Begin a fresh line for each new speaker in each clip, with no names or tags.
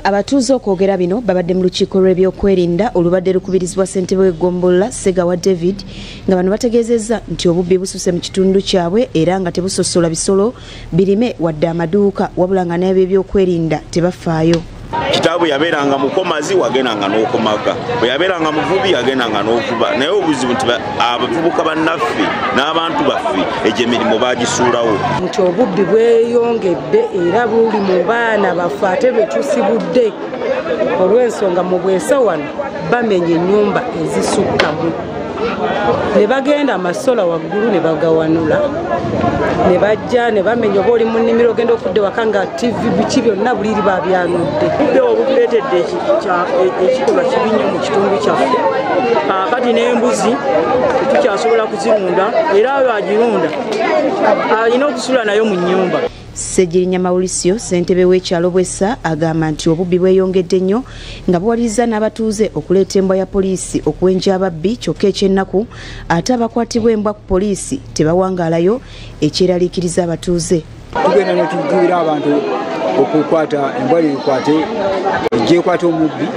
Abatuuze okwogera bino babadde mu lukiiko lw'ebyokwerinda olubadde lukubirizibwa ssentebe w'eggombolola Ssegawa David nga bano bategeezezza nti obubbi bususe mu kitundu kyabwe era nga tebusosola bisolo birime wadde amaduuka wabula nga n'ebyokwerinda tebafaayo.
Kitaabwe yabeeranga mukomazi wagendanga n'okomaga, bwe yabeeranga muvubi yagendanga n'ovuba, naye obuzibu nti abavubuka bannaffe n'abantu baffe egyo emirimu baagisuulawo.
Nti obubbi bweyongedde era buli mu baana baffe ate betusibudde olw'ensonga mu bwesa wano bamenye ennyumba ezisukkamu ne bagenda amasola waggulu ne bagawanula ne bajja ne bamenya oba oli mu nnimiro ogenda okudde waka nga TV biki byonna buliri babyanudde.
Obubbi obutuleetedde ekikolwa kibi nnyo mu kitundu kyaffe. Kati n'embuzi tetukyasobola kuzirunda era oyo agirunda alina okusula nayo mu nnyumba.
Ssejjirinya Maulisio ssentebe w'ekyalo Bwessa agamba nti obubbi bweyongedde nnyo nga buwaliriza n'abatuuze okuleeta embwa ya poliisi okuwenja ababbi kyokka ekyennaku ate abakwatibwa embwa ku poliisi tebawangaalayo ekyeraliikiriza abatuuze.
Tugenda ne tugibira abantu okukwata embwa likwate ejja ekwata omubbi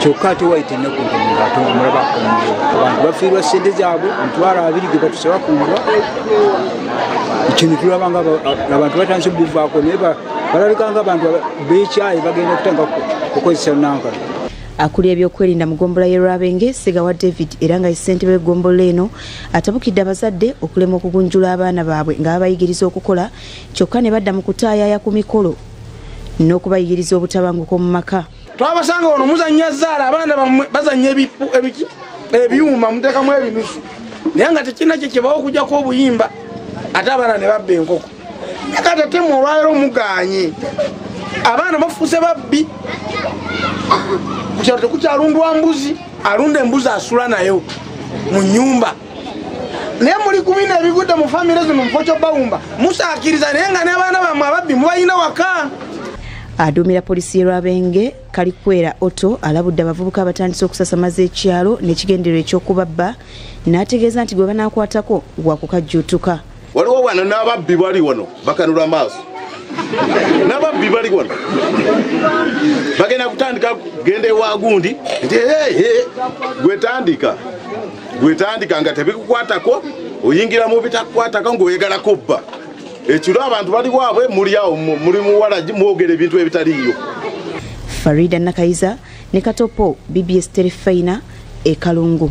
kyokka ate wayita ennaku ate omulaba abantu bafiirwa ssente zaabwe emitwalo 2 ge batusaba ku mbwa. Kino tulabanga abantu batandise okubivaako naye balabika ng'abantu beekyayi bagenda okutanga kukozesa nankala.
Akulira ebyokwerinda mu ggombolola y'e Lwabenge Ssegawa David era nga ssentebe w'eggombolola eno atabukidde abazadde okulema okugunjula abaana baabwe nga babayigiriza okukola kyokka ne badda mu kutaayaya ku mikolo n'okubayigiriza obutabanguko mu maka.
Twabasanga wano muzannya zzaala abaana bammwe bazannya ebyuma muteekamu ebinusu naye nga tekirina kye kibawo okujjako obuyimba ate abaana ne babba enkoko. Kati ate mu olwaliro muganye abaana bafuuse babbi kukyalo tekukyalundwa mbuzi alunda embuzi asula nayo mu nnyumba naye muli 10 ebigudde mu famire zino mufo kyobawumba musaakiriza naye nga n'abaana bammwe ababbi mubalina waka.
Aduumira poliisi y'e Lwabenge Kalikwera Otto alabudde abavubuka abatandise okusasamaza ekyalo n'ekigendererwa eky'okubabba n'ategeeza nti gwe banaakwatako gwakukajjuutuka.
Waliwo wano n'ababbi bali wano bakanula amaaso n'ababbi bali wano bagenda kutandika kugenda ewa gundi nti gwetandika nga tebikukwatako oyingira mu bitakukwatako ng'oyegalako bba ekiro abantu bali waabwe muli awo muli muwalaji mwogera ebintu ebitaliyo.
Farida Nakayiza ne Katopo BBS Terefina e Kalungu.